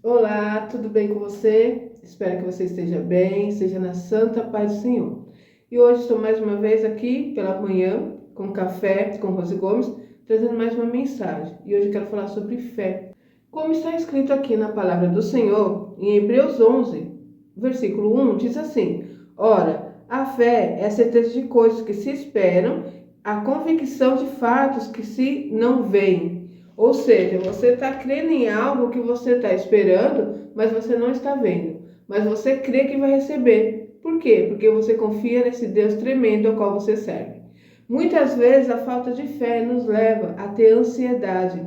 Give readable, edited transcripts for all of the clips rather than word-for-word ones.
Olá, tudo bem com você? Espero que você esteja bem, seja na santa paz do Senhor. E hoje estou mais uma vez aqui pela manhã, com café, com Rose Gomes, trazendo mais uma mensagem. E hoje eu quero falar sobre fé. Como está escrito aqui na palavra do Senhor, em Hebreus 11, versículo 1, diz assim: Ora, a fé é a certeza de coisas que se esperam, a convicção de fatos que se não veem. Ou seja, você está crendo em algo que você está esperando, mas você não está vendo. Mas você crê que vai receber. Por quê? Porque você confia nesse Deus tremendo ao qual você serve. Muitas vezes a falta de fé nos leva a ter ansiedade,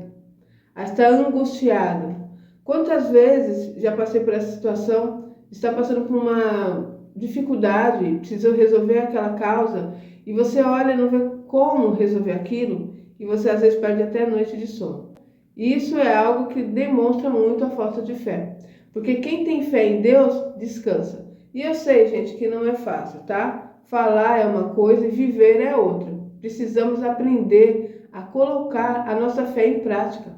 a estar angustiado. Quantas vezes já passei por essa situação, está passando por uma dificuldade, precisa resolver aquela causa, e você olha e não vê como resolver aquilo, e você às vezes perde até a noite de sono. Isso é algo que demonstra muito a falta de fé, porque quem tem fé em Deus descansa. E eu sei, gente, que não é fácil, tá? Falar é uma coisa e viver é outra. Precisamos aprender a colocar a nossa fé em prática,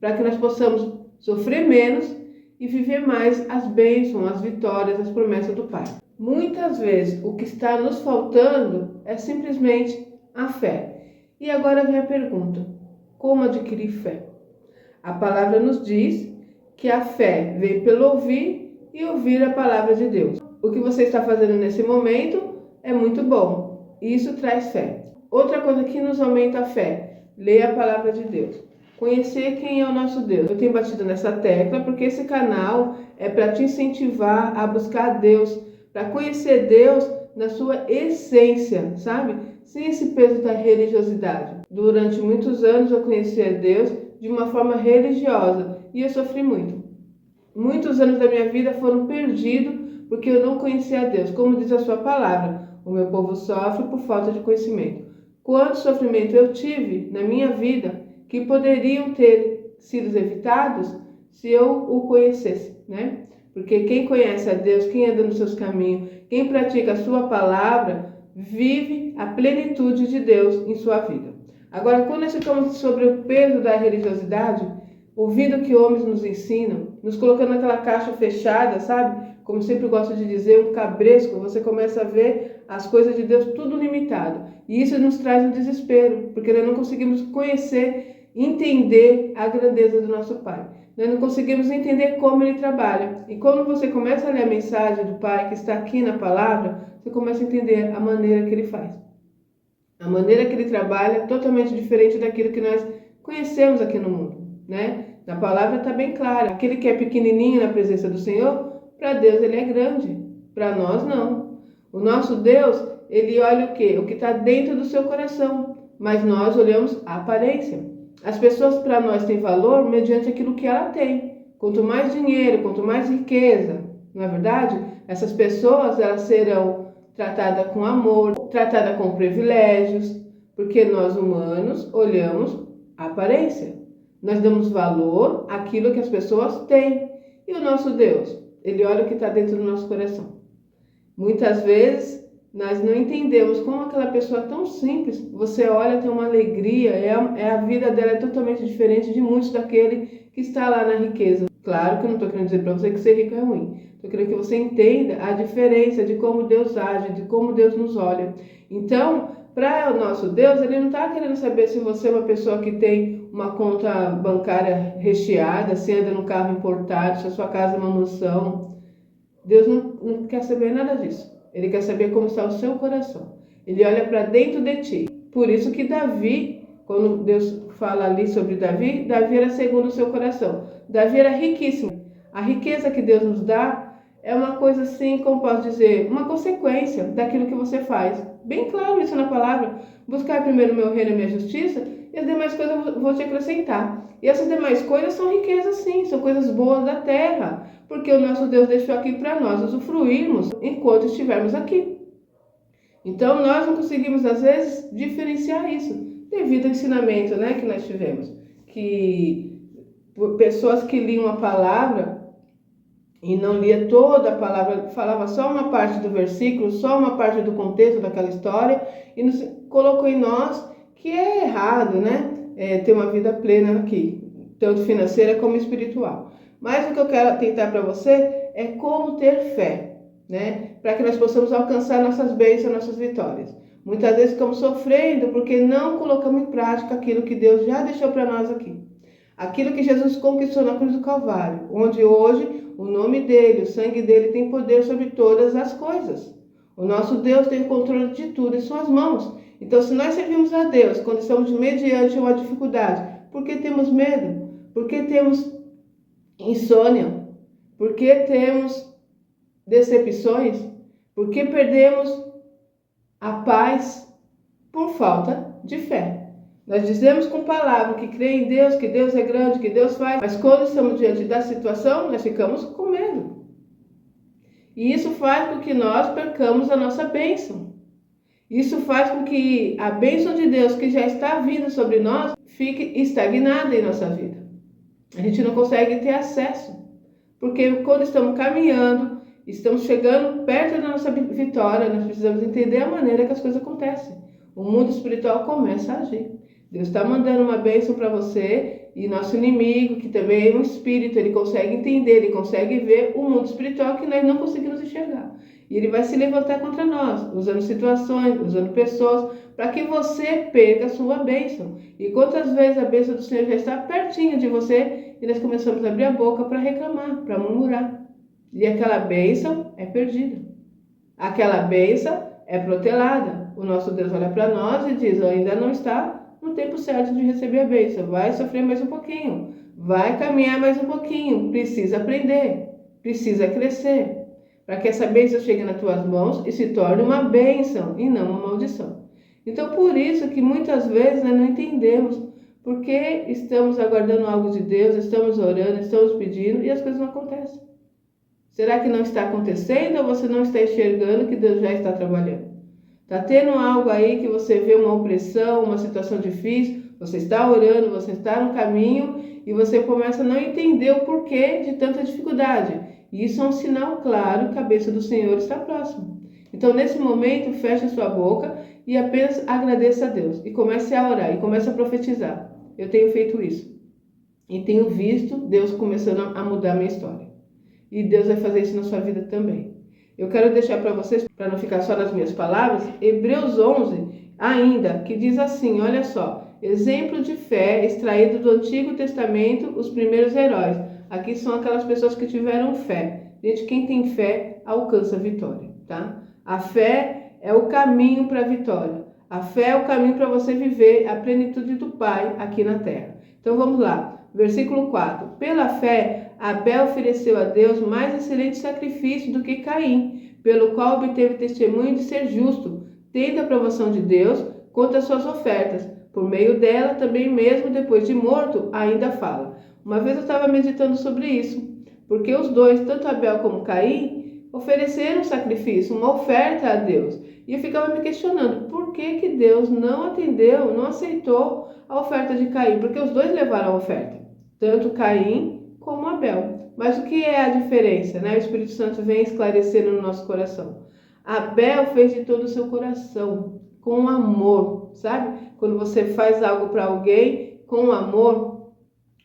para que nós possamos sofrer menos e viver mais as bênçãos, as vitórias, as promessas do Pai. Muitas vezes o que está nos faltando é simplesmente a fé. E agora vem a pergunta: como adquirir fé? A palavra nos diz que a fé vem pelo ouvir e ouvir a palavra de Deus. O que você está fazendo nesse momento é muito bom. Isso traz fé. Outra coisa que nos aumenta a fé: ler a palavra de Deus. Conhecer quem é o nosso Deus. Eu tenho batido nessa tecla porque esse canal é para te incentivar a buscar Deus, para conhecer Deus na sua essência, sabe? Sem esse peso da religiosidade. Durante muitos anos eu conheci a Deus de uma forma religiosa e eu sofri muito. Muitos anos da minha vida foram perdidos porque eu não conhecia a Deus. Como diz a sua palavra, o meu povo sofre por falta de conhecimento. Quanto sofrimento eu tive na minha vida que poderiam ter sido evitados se eu o conhecesse, né? Porque quem conhece a Deus, quem anda nos seus caminhos, quem pratica a sua palavra, vive a plenitude de Deus em sua vida. Agora, quando nós ficamos sobre o peso da religiosidade, ouvindo o que homens nos ensinam, nos colocando naquela caixa fechada, sabe? Como sempre gosto de dizer, um cabresco, você começa a ver as coisas de Deus tudo limitado. E isso nos traz um desespero, porque nós não conseguimos conhecer, entender a grandeza do nosso Pai. Nós não conseguimos entender como Ele trabalha. E quando você começa a ler a mensagem do Pai que está aqui na palavra, você começa a entender a maneira que Ele faz. A maneira que Ele trabalha é totalmente diferente daquilo que nós conhecemos aqui no mundo, né? Na palavra está bem claro. Aquele que é pequenininho na presença do Senhor, para Deus Ele é grande. Para nós, não. O nosso Deus, Ele olha o quê? O que está dentro do seu coração. Mas nós olhamos a aparência. As pessoas para nós têm valor mediante aquilo que ela tem. Quanto mais dinheiro, quanto mais riqueza, não é verdade? Essas pessoas, elas serão tratadas com amor, tratadas com privilégios, porque nós humanos olhamos a aparência. Nós damos valor àquilo que as pessoas têm. E o nosso Deus? Ele olha o que está dentro do nosso coração. Muitas vezes nós não entendemos como aquela pessoa tão simples, você olha, tem uma alegria, a vida dela é totalmente diferente de muitos daquele que está lá na riqueza. Claro que eu não estou querendo dizer para você que ser rico é ruim. Estou querendo que você entenda a diferença de como Deus age, de como Deus nos olha. Então, para o nosso Deus, Ele não está querendo saber se você é uma pessoa que tem uma conta bancária recheada, se anda no carro importado, se a sua casa é uma mansão. Deus não quer saber nada disso. Ele quer saber como está o seu coração. Ele olha para dentro de ti. Por isso que Davi, quando Deus fala ali sobre Davi, Davi era segundo o seu coração. Davi era riquíssimo. A riqueza que Deus nos dá é uma coisa assim, como posso dizer, uma consequência daquilo que você faz. Bem claro isso na palavra. Buscar primeiro o meu reino e a minha justiça, e as demais coisas eu vou te acrescentar. E essas demais coisas são riquezas sim, são coisas boas da terra, porque o nosso Deus deixou aqui para nós usufruirmos enquanto estivermos aqui. Então nós não conseguimos às vezes diferenciar isso, devido ao ensinamento, né, que nós tivemos, que pessoas que liam a palavra e não lia toda a palavra, falava só uma parte do versículo, só uma parte do contexto daquela história, e nos colocou em nós que é errado, né? Ter uma vida plena aqui, tanto financeira como espiritual. Mas o que eu quero tentar para você é como ter fé, né? Para que nós possamos alcançar nossas bênçãos, nossas vitórias. Muitas vezes ficamos sofrendo porque não colocamos em prática aquilo que Deus já deixou para nós aqui. Aquilo que Jesus conquistou na cruz do Calvário, onde hoje o nome dele, o sangue dele tem poder sobre todas as coisas. O nosso Deus tem o controle de tudo em suas mãos. Então, se nós servimos a Deus quando estamos mediante uma dificuldade, por que temos medo? Por que temos insônia? Por que temos decepções? Por que perdemos a paz? Por falta de fé. Nós dizemos com palavra que crê em Deus, que Deus é grande, que Deus faz, mas quando estamos diante da situação, nós ficamos com medo. E isso faz com que nós percamos a nossa bênção. Isso faz com que a bênção de Deus que já está vindo sobre nós fique estagnada em nossa vida. A gente não consegue ter acesso, porque quando estamos caminhando, estamos chegando perto da nossa vitória, nós precisamos entender a maneira que as coisas acontecem. O mundo espiritual começa a agir. Deus está mandando uma bênção para você e nosso inimigo, que também é um espírito, ele consegue entender, ele consegue ver o mundo espiritual que nós não conseguimos enxergar. E ele vai se levantar contra nós, usando situações, usando pessoas, para que você perca a sua bênção. E quantas vezes a bênção do Senhor já está pertinho de você e nós começamos a abrir a boca para reclamar, para murmurar. E aquela bênção é perdida. Aquela bênção é protelada. O nosso Deus olha para nós e diz, ainda não está no tempo certo de receber a bênção. Vai sofrer mais um pouquinho. Vai caminhar mais um pouquinho. Precisa aprender. Precisa crescer. Para que essa bênção chegue nas tuas mãos e se torne uma bênção e não uma maldição. Então, por isso que muitas vezes nós não entendemos porque estamos aguardando algo de Deus, estamos orando, estamos pedindo e as coisas não acontecem. Será que não está acontecendo ou você não está enxergando que Deus já está trabalhando? Está tendo algo aí que você vê uma opressão, uma situação difícil, você está orando, você está no caminho e você começa a não entender o porquê de tanta dificuldade. E isso é um sinal claro que a bênção do Senhor está próxima. Então, nesse momento, feche a sua boca e apenas agradeça a Deus. E comece a orar, e comece a profetizar. Eu tenho feito isso. E tenho visto Deus começando a mudar a minha história. E Deus vai fazer isso na sua vida também. Eu quero deixar para vocês, para não ficar só nas minhas palavras, Hebreus 11, ainda, que diz assim, olha só. Exemplo de fé extraído do Antigo Testamento, os primeiros heróis. Aqui são aquelas pessoas que tiveram fé. Gente, quem tem fé alcança a vitória, tá? A fé é o caminho para a vitória. A fé é o caminho para você viver a plenitude do Pai aqui na terra. Então vamos lá, versículo 4. Pela fé, Abel ofereceu a Deus mais excelente sacrifício do que Caim, pelo qual obteve testemunho de ser justo, tendo a aprovação de Deus quanto às suas ofertas. Por meio dela, também mesmo depois de morto, ainda fala. Uma vez eu estava meditando sobre isso, porque os dois, tanto Abel como Caim, ofereceram um sacrifício, uma oferta a Deus. E eu ficava me questionando, por que Deus não atendeu, não aceitou a oferta de Caim? Porque os dois levaram a oferta, tanto Caim como Abel. Mas o que é a diferença, né? O Espírito Santo vem esclarecendo no nosso coração. Abel fez de todo o seu coração, com amor, sabe? Quando você faz algo para alguém com amor,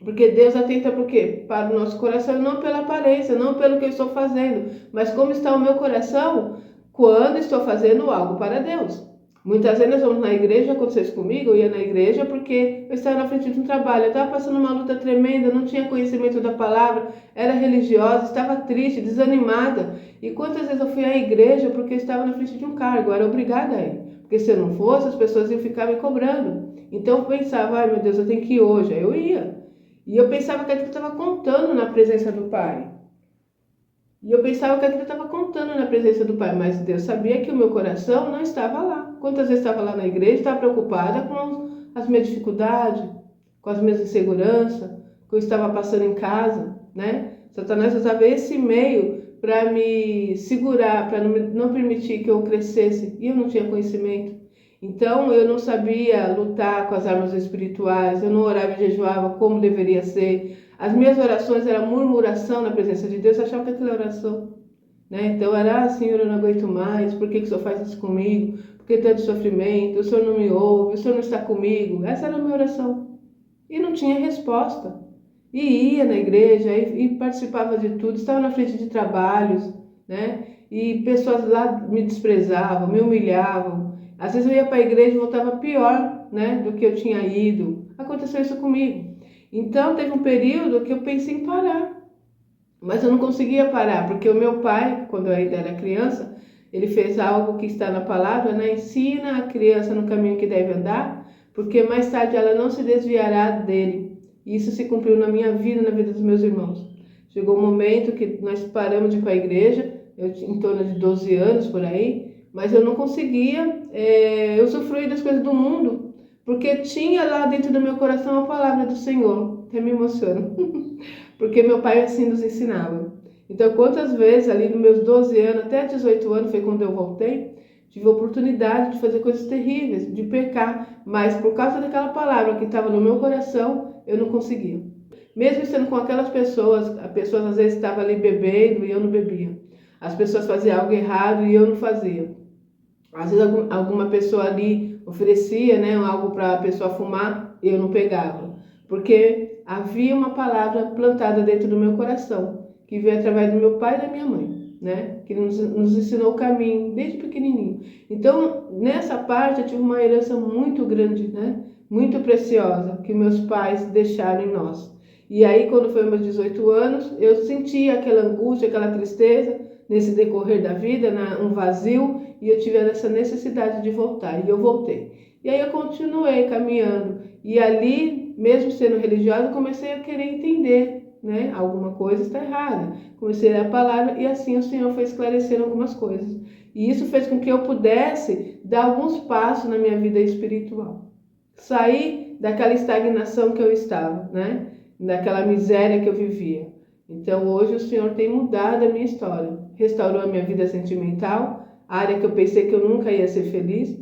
porque Deus atenta por quê? Para o nosso coração, não pela aparência, não pelo que eu estou fazendo, mas como está o meu coração quando estou fazendo algo para Deus. Muitas vezes nós vamos na igreja, aconteceu isso comigo, eu ia na igreja porque eu estava na frente de um trabalho, eu estava passando uma luta tremenda, não tinha conhecimento da palavra, era religiosa, estava triste, desanimada. E quantas vezes eu fui à igreja porque eu estava na frente de um cargo, eu era obrigada a ir. Porque se eu não fosse, as pessoas iam ficar me cobrando. Então eu pensava, ai meu Deus, eu tenho que ir hoje. Aí eu ia. E eu pensava que aquilo estava contando na presença do Pai. Mas Deus sabia que o meu coração não estava lá. Quantas vezes estava lá na igreja, estava preocupada com as minhas dificuldades, com as minhas inseguranças, com o que eu estava passando em casa, né? Satanás usava esse meio para me segurar, para não permitir que eu crescesse, e eu não tinha conhecimento. Então eu não sabia lutar com as armas espirituais, eu não orava e jejuava como deveria ser. As minhas orações eram murmuração na presença de Deus, eu achava que aquilo era oração, né? Então era, Senhor, eu não aguento mais, por que o Senhor faz isso comigo? Por que tanto sofrimento? O Senhor não me ouve, o Senhor não está comigo. Essa era a minha oração. E não tinha resposta. E ia na igreja e participava de tudo, estava na frente de trabalhos, né? E pessoas lá me desprezavam, me humilhavam. Às vezes eu ia para a igreja e voltava pior, né, do que eu tinha ido. Aconteceu isso comigo. Então teve um período que eu pensei em parar, mas eu não conseguia parar, porque o meu pai, quando eu ainda era criança, ele fez algo que está na palavra, né? Ensina a criança no caminho que deve andar, porque mais tarde ela não se desviará dele. E isso se cumpriu na minha vida, na vida dos meus irmãos. Chegou um momento que nós paramos de ir para a igreja, eu tinha em torno de 12 anos por aí, mas eu não conseguia usufruir das coisas do mundo, porque tinha lá dentro do meu coração a palavra do Senhor. Até me emociono. Porque meu pai assim nos ensinava. Então, quantas vezes ali nos meus 12 anos, até 18 anos, foi quando eu voltei, tive a oportunidade de fazer coisas terríveis, de pecar, mas por causa daquela palavra que estava no meu coração, eu não conseguia. Mesmo sendo com aquelas pessoas, as pessoas às vezes estavam ali bebendo e eu não bebia. As pessoas faziam algo errado e eu não fazia. Às vezes alguma pessoa ali oferecia, né, algo para a pessoa fumar, eu não pegava. Porque havia uma palavra plantada dentro do meu coração, que veio através do meu pai e da minha mãe, né, que nos ensinou o caminho desde pequenininho. Então, nessa parte eu tive uma herança muito grande, né, muito preciosa, que meus pais deixaram em nós. E aí, quando foi meus 18 anos, eu senti aquela angústia, aquela tristeza, nesse decorrer da vida, um vazio, e eu tive essa necessidade de voltar, e eu voltei. E aí eu continuei caminhando, e ali, mesmo sendo religiosa, comecei a querer entender, né? Alguma coisa está errada. Comecei a ler a palavra, e assim o Senhor foi esclarecendo algumas coisas. E isso fez com que eu pudesse dar alguns passos na minha vida espiritual. Sair daquela estagnação que eu estava, né? Daquela miséria que eu vivia. Então hoje o Senhor tem mudado a minha história, restaurou a minha vida sentimental, a área que eu pensei que eu nunca ia ser feliz,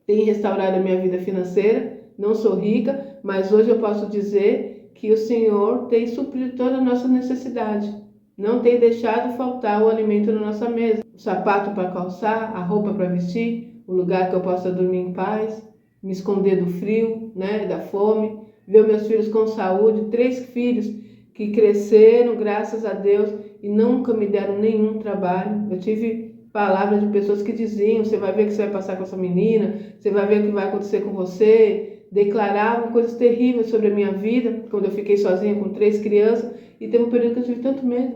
tem restaurado a minha vida financeira. Não sou rica, mas hoje eu posso dizer que o Senhor tem suprido toda a nossa necessidade. Não tem deixado faltar o alimento na nossa mesa, o sapato para calçar, a roupa para vestir, o lugar que eu possa dormir em paz, me esconder do frio, né, da fome, ver meus filhos com saúde, 3 filhos que cresceram, graças a Deus, e nunca me deram nenhum trabalho. Eu tive palavras de pessoas que diziam: você vai ver o que você vai passar com essa menina, você vai ver o que vai acontecer com você. Declaravam coisas terríveis sobre a minha vida, quando eu fiquei sozinha com 3 crianças, e teve um período que eu tive tanto medo.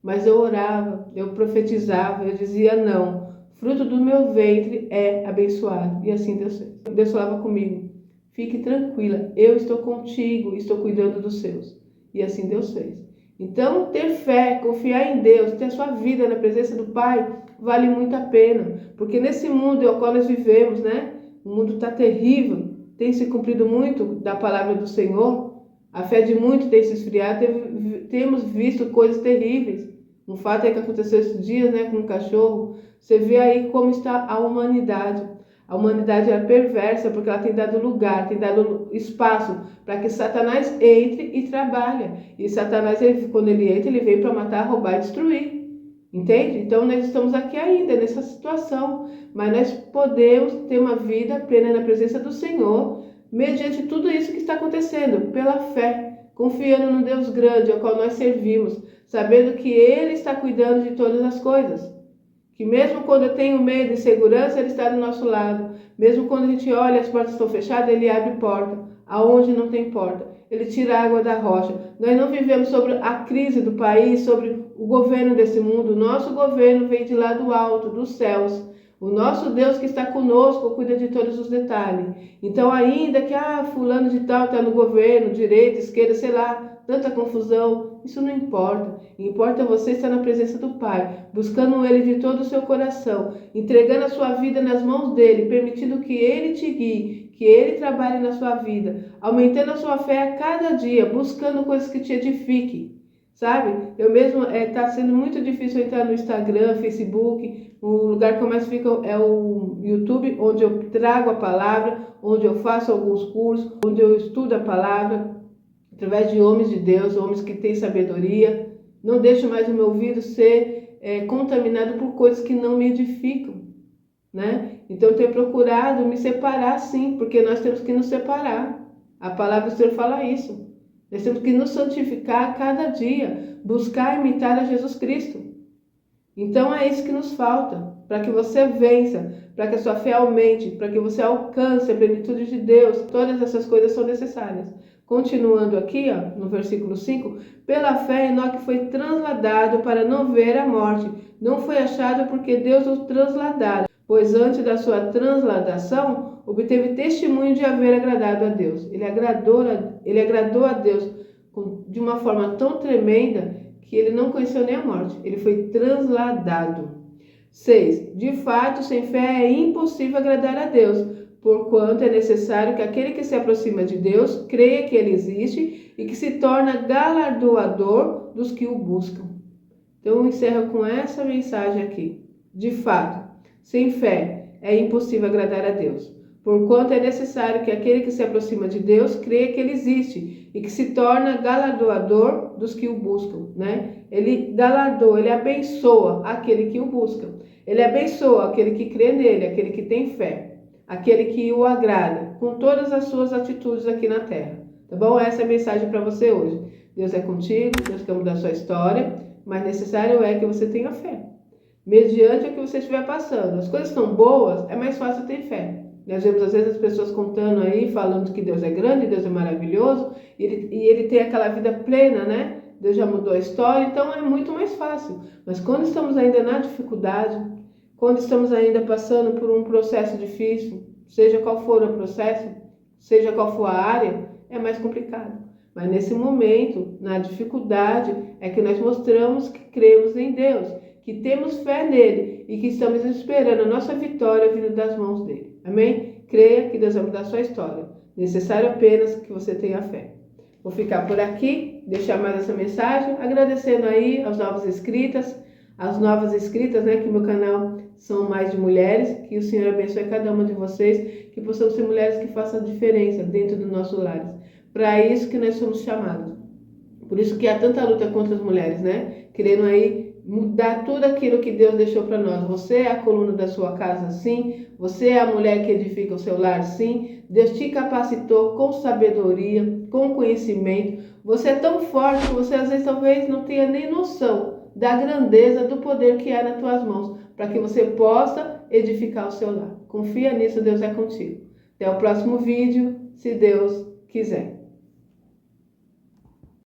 Mas eu orava, eu profetizava, eu dizia: não, fruto do meu ventre é abençoado. E assim Deus fez. Deus falava comigo: fique tranquila, eu estou contigo, estou cuidando dos seus. E assim Deus fez. Então, ter fé, confiar em Deus, ter a sua vida na presença do Pai, vale muito a pena. Porque nesse mundo ao qual nós vivemos, né? O mundo está terrível, tem se cumprido muito da palavra do Senhor. A fé de muitos tem se esfriado, temos visto coisas terríveis. Um fato é que aconteceu esses dias, né, com um cachorro. Você vê aí como está a humanidade. A humanidade é perversa porque ela tem dado lugar, tem dado espaço para que Satanás entre e trabalhe. E Satanás, quando ele entra, ele vem para matar, roubar e destruir. Entende? Então nós estamos aqui ainda nessa situação, mas nós podemos ter uma vida plena na presença do Senhor, mediante tudo isso que está acontecendo, pela fé, confiando no Deus grande ao qual nós servimos, sabendo que Ele está cuidando de todas as coisas. Que mesmo quando eu tenho medo e insegurança, Ele está do nosso lado. Mesmo quando a gente olha, as portas estão fechadas, Ele abre porta. Aonde não tem porta, Ele tira a água da rocha. Nós não vivemos sobre a crise do país, sobre o governo desse mundo. O nosso governo vem de lá do alto, dos céus. O nosso Deus que está conosco cuida de todos os detalhes. Então, ainda que fulano de tal está no governo, direita, esquerda, sei lá, tanta confusão, isso não importa. Importa você estar na presença do Pai, buscando Ele de todo o seu coração, entregando a sua vida nas mãos dEle, permitindo que Ele te guie, que Ele trabalhe na sua vida, aumentando a sua fé a cada dia, buscando coisas que te edifiquem. Sabe? Eu mesmo, tá sendo muito difícil entrar no Instagram, Facebook. O lugar que eu mais fico é o YouTube, onde eu trago a palavra, onde eu faço alguns cursos, onde eu estudo a palavra, através de homens de Deus, homens que têm sabedoria. Não deixo mais o meu ouvido ser contaminado por coisas que não me edificam, né? Então eu tenho procurado me separar, sim, porque nós temos que nos separar. A palavra do Senhor fala isso. Nós temos que nos santificar a cada dia, buscar imitar a Jesus Cristo. Então é isso que nos falta, para que você vença, para que a sua fé aumente, para que você alcance a plenitude de Deus. Todas essas coisas são necessárias. Continuando aqui, no versículo 5, pela fé Enoque foi transladado para não ver a morte. Não foi achado porque Deus o transladara, pois antes da sua transladação, obteve testemunho de haver agradado a Deus. Ele agradou a Deus de uma forma tão tremenda que ele não conheceu nem a morte. Ele foi transladado. 6. De fato, sem fé é impossível agradar a Deus, porquanto é necessário que aquele que se aproxima de Deus creia que ele existe e que se torna galardoador dos que o buscam. Então, eu encerro com essa mensagem aqui. De fato, sem fé é impossível agradar a Deus, porquanto é necessário que aquele que se aproxima de Deus creia que ele existe e que se torna galardoador dos que o buscam, né? Ele galardoa, ele abençoa aquele que o busca. Ele abençoa aquele que crê nele, aquele que tem fé, aquele que o agrada, com todas as suas atitudes aqui na terra. Tá bom? Essa é a mensagem para você hoje. Deus é contigo, Deus quer mudar a sua história, mas necessário é que você tenha fé. Mediante o que você estiver passando. As coisas estão boas, é mais fácil ter fé. Nós vemos às vezes as pessoas contando aí, falando que Deus é grande, Deus é maravilhoso, e ele tem aquela vida plena, né? Deus já mudou a história, então é muito mais fácil. Mas quando estamos ainda na dificuldade, quando estamos ainda passando por um processo difícil, seja qual for o processo, seja qual for a área, é mais complicado. Mas nesse momento, na dificuldade, é que nós mostramos que cremos em Deus, que temos fé nele e que estamos esperando a nossa vitória vindo das mãos dele. Amém? Creia que Deus vai mudar a sua história. Necessário apenas que você tenha fé. Vou ficar por aqui, deixar mais essa mensagem, agradecendo aí aos novos inscritas, as novas inscritas, né, que meu canal são mais de mulheres, que o Senhor abençoe cada uma de vocês, que possamos ser mulheres que façam a diferença dentro do nosso lar. Para isso que nós somos chamados. Por isso que há tanta luta contra as mulheres, né? Querendo aí mudar tudo aquilo que Deus deixou para nós. Você é a coluna da sua casa, sim. Você é a mulher que edifica o seu lar, sim. Deus te capacitou com sabedoria, com conhecimento. Você é tão forte que você às vezes talvez não tenha nem noção da grandeza, do poder que há nas tuas mãos, para que você possa edificar o seu lar. Confia nisso, Deus é contigo. Até o próximo vídeo, se Deus quiser.